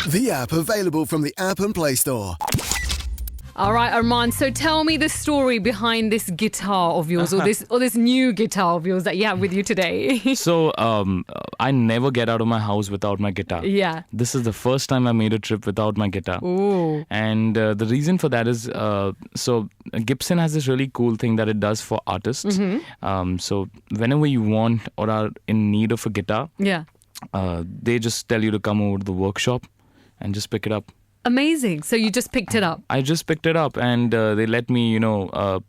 The app available from the App and Play Store. All right, Armaan. So tell me the story behind this guitar of yours, or this new guitar of yours that you have with you today. So I never get out of my house without my guitar. Yeah. This is the first time I made a trip without my guitar. Ooh. And the reason for that is, so Gibson has this really cool thing that it does for artists. So whenever you want or are in need of a guitar, Yeah. they just tell you to come over to the workshop and just pick it up. Amazing. So you just picked it up. I just picked it up, and they let me,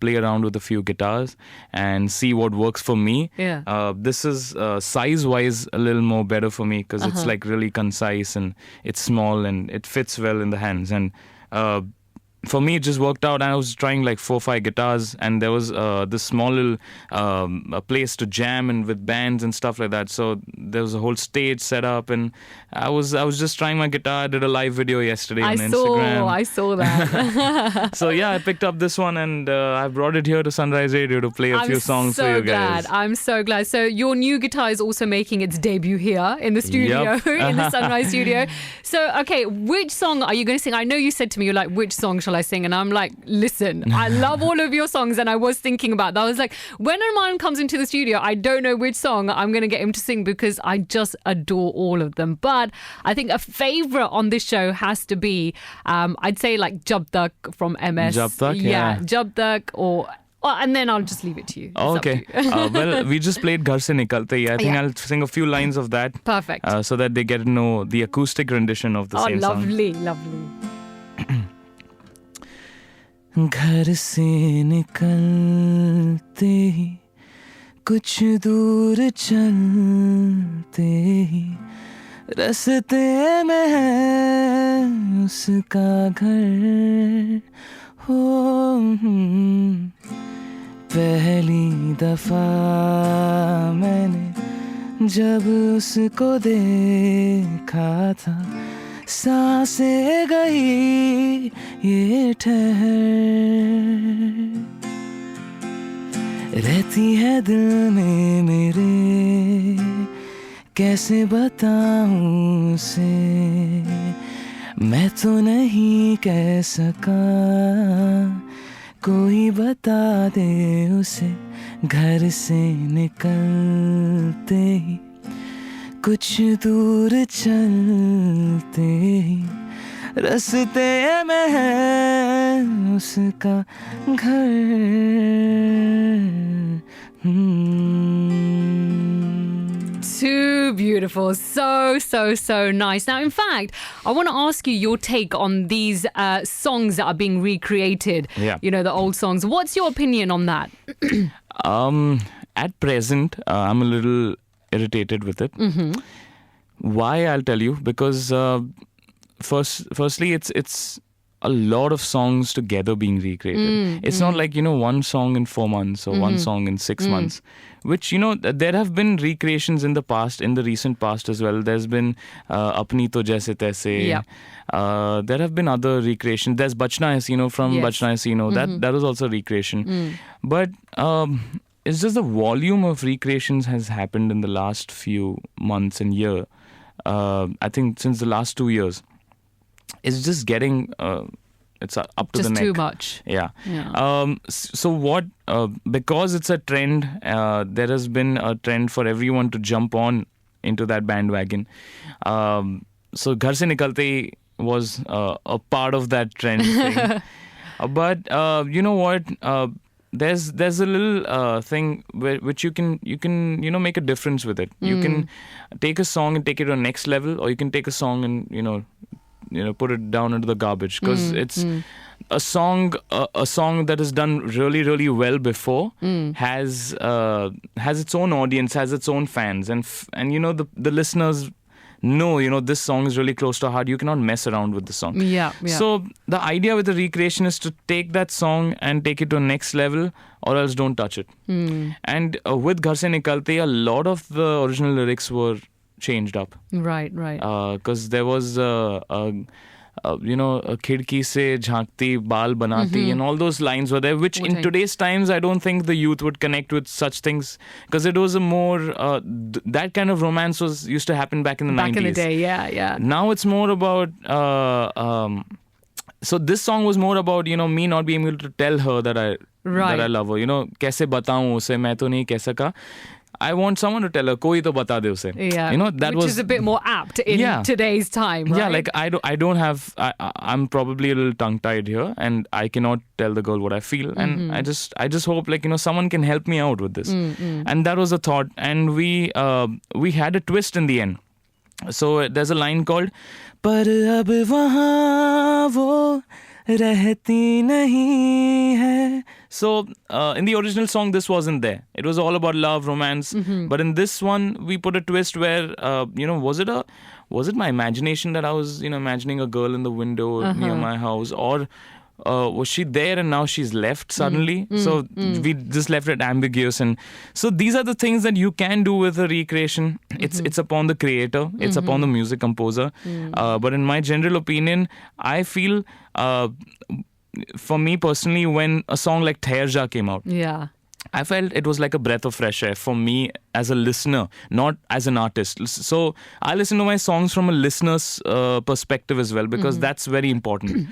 play around with a few guitars and see what works for me. Yeah. This is size-wise a little more better for me because it's like really concise and it's small and it fits well in the hands. And for me, it just worked out. And I was trying like 4 or 5 guitars, and there was this small little a place to jam and with bands and stuff like that. So there was a whole stage set up, and I was just trying my guitar. I did a live video yesterday on Instagram. I saw that. So yeah, I picked up this one, and I brought it here to Sunrise Radio to play a few songs for you guys. I'm so glad. So your new guitar is also making its debut here in the studio, Yep. in the Sunrise Studio. So, okay, which song are you going to sing? I know you said to me, you're like, which song shall I sing? And I'm like, listen, I love all of your songs. And I was thinking about that. I was like, when Armaan comes into the studio, I don't know which song I'm going to get him to sing because I just adore all of them. But I think a favorite on this show has to be, I'd say like Jab Tak from MS. Jab Tak, yeah. Jab Tak and then I'll just leave it to you. It's up to Okay. you. Well, we just played Ghar Se Nikalte Hi. I think I'll sing a few lines of that. Perfect. So that they get to know the acoustic rendition of the same song. Lovely, lovely. घर से निकलते ही कुछ दूर चलते ही रास्ते में है उसका घर हो पहली दफा मैंने जब उसको देखा था सांसें गई ये ठहर रहती है दिल में मेरे कैसे बताऊं उसे मैं तो नहीं कह सका कोई बता दे उसे घर से निकलते ही कुछ दूर चलते ही रास्ते में है उसका घर Too beautiful. So nice. Now, in fact, I want to ask you your take on these songs that are being recreated. Yeah. You know, the old songs. What's your opinion on that? At present, I'm a little irritated with it. Why? I'll tell you. Because firstly, it's a lot of songs together being recreated. It's not like, one song in 4 months or one song in 6 months, which, there have been recreations in the past, in the recent past as well. There's been Apni To Jaise Taise. Yeah. There have been other recreations. There's Bachna Hasino from Bachna Hasino. That was also a recreation. But it's just the volume of recreations has happened in the last few months and year. I think since the last 2 years. It's just getting it's up to Just the neck. too much. Yeah. Yeah. So what? Because it's a trend. There has been a trend for everyone to jump on into that bandwagon. So Ghar Se Nikalte was a part of that trend thing. But you know what? There's a little thing which you can make a difference with it. You can take a song and take it to the next level, or you can take a song and put it down into the garbage, because it's a song that is done really, really well before has its own audience, has its own fans, and the listeners know this song is really close to heart. You cannot mess around with the song. Yeah. So the idea with the recreation is to take that song and take it to a next level, or else don't touch it. And with Ghar Se Nikalte, a lot of the original lyrics were changed up. Right. Because there was खिड़की से झांकती बाल बनाती, and all those lines were there, which in today's times I don't think the youth would connect with such things, because it was a more that kind of romance used to happen back in the 90s. Back in the day, yeah. Now it's more about so this song was more about me not being able to tell her that I love her. कैसे बताऊं उसे, मैं तो नहीं कह सका. I want someone to tell her, कोई तो बता दे उसे. Yeah. That which was is a bit more apt in today's time, right? Yeah, like I don't have. I'm probably a little tongue-tied here, and I cannot tell the girl what I feel, and I just hope someone can help me out with this. And that was the thought, and we had a twist in the end. So there's a line called पर अब वहाँ वो रहती नहीं है. So in the original song this wasn't there. It was all about love, romance. But in this one we put a twist where was it my imagination that I was imagining a girl in the window near my house, or was she there and now she's left suddenly? So we just left it ambiguous. And so these are the things that you can do with a recreation. It's upon the creator, it's upon the music composer. But in my general opinion, I feel for me personally, when a song like Thehar Ja came out, I felt it was like a breath of fresh air for me as a listener, not as an artist. So I listen to my songs from a listener's perspective as well, because that's very important.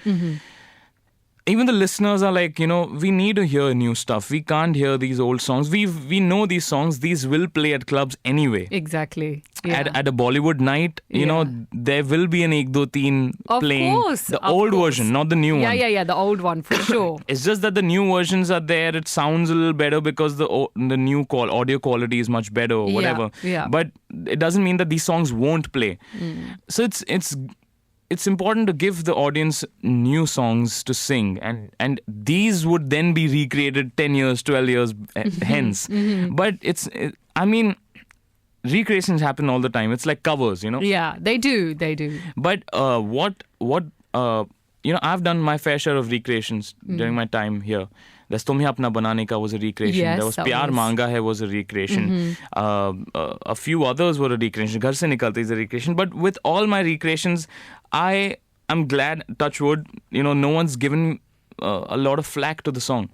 Even the listeners are like, we need to hear new stuff. We can't hear these old songs. We know these songs. These will play at clubs anyway. Exactly. Yeah. At a Bollywood night, there will be an Ek Do Teen playing. Of course. The old version, not the new one. Yeah, the old one for sure. It's just that the new versions are there. It sounds a little better because the new audio quality is much better or whatever. Yeah. But it doesn't mean that these songs won't play. So it's important to give the audience new songs to sing, and these would then be recreated 10 years, 12 years hence. But recreations happen all the time. It's like covers, Yeah, they do. But I've done my fair share of recreations during my time here. There's Tumhe Apna Banane Ka was a recreation. Yes, there was Pyar Manga Hai was a recreation. A few others were a recreation. Ghar Se Nikalte is a recreation. But with all my recreations, I am glad, touch wood, no one's given a lot of flack to the song.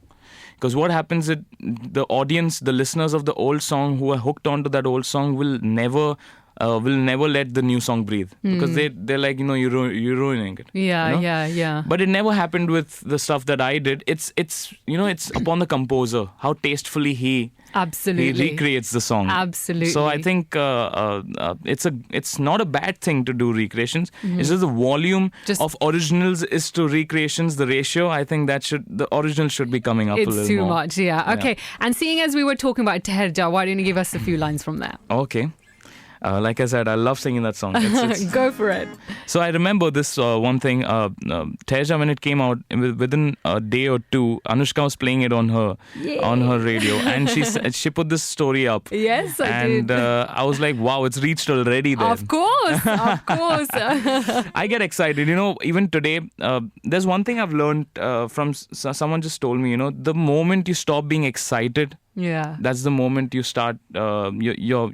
Because what happens is the audience, the listeners of the old song who are hooked onto that old song will never let the new song breathe, because they're like, you're ruining it. Yeah. But it never happened with the stuff that I did. It's upon the composer how tastefully he recreates the song. Absolutely. So I think it's not a bad thing to do recreations. It's just the volume of originals is to recreations, the ratio. I think the original should be coming up a little more. It's too much, yeah. Okay. And seeing as we were talking about Thehar Ja, why don't you give us a few lines from there? Okay. Like I said, I love singing that song. Go for it. So I remember this one thing. Thehar Ja, when it came out, within a day or two, Anushka was playing it on her radio, and she put this story up. Yes, I did. And I was like, wow, it's reached already there. Of course. I get excited. Even today, there's one thing I've learned from someone just told me. The moment you stop being excited, that's the moment you start your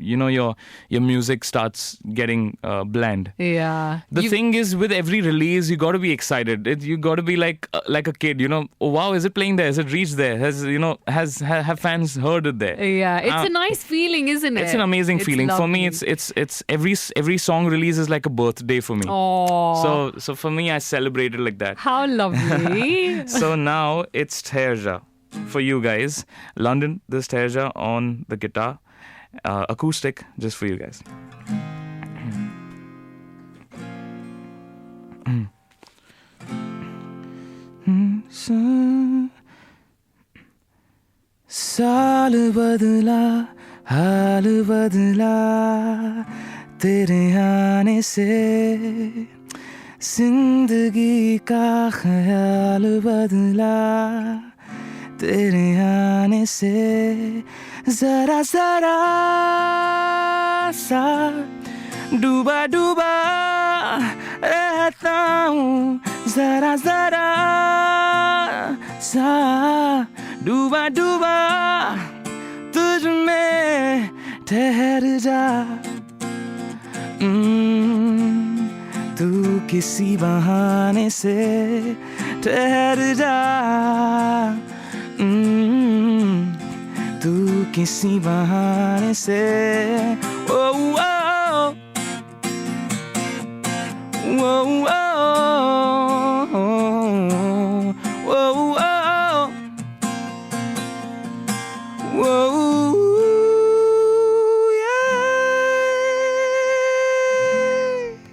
music starts getting bland. Yeah. The thing is, with every release you got to be excited. You got to be like a kid, oh wow, is it playing there? Has it reached there? Have fans heard it there? Yeah, it's a nice feeling, isn't it? It's an amazing feeling. Lovely. For me, it's every song release is like a birthday for me. Oh. So for me, I celebrate it like that. How lovely. So now it's Thehar Ja. For you guys, London, this Thehar Ja on the guitar, acoustic, just for you guys. साल बदला, हाल बदला, तेरे आने से जिंदगी का ख्याल बदला, तेरे आने से जरा जरा सा डूबा डूबा रहता हूँ, जरा जरा सा डूबा डूबा तुझ ठहर जा तू किसी बहाने से ठहर जा तू किसी बहाने से ओ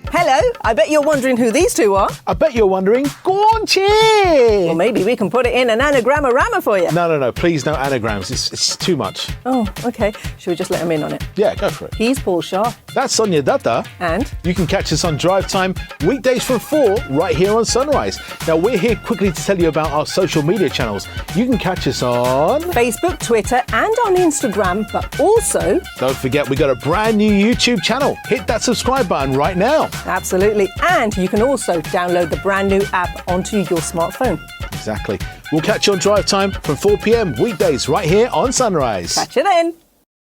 Hello, I bet you're wondering who these two are. I bet you're wondering, go on, cheer! Well, maybe we can put it in an anagram-a-rama for you. No, please no anagrams. It's too much. Oh, okay. Should we just let him in on it? Yeah, go for it. He's Paul Shah. That's Sonia Datta. And? You can catch us on Drive Time weekdays from 4 right here on Sunrise. Now, we're here quickly to tell you about our social media channels. You can catch us on Facebook, Twitter and on Instagram, but also... Don't forget, we got a brand new YouTube channel. Hit that subscribe button right now. Absolutely. And you can also download the brand new app onto your smartphone. Exactly. We'll catch you on Drive Time from 4 p.m. weekdays right here on Sunrise. Catch you then.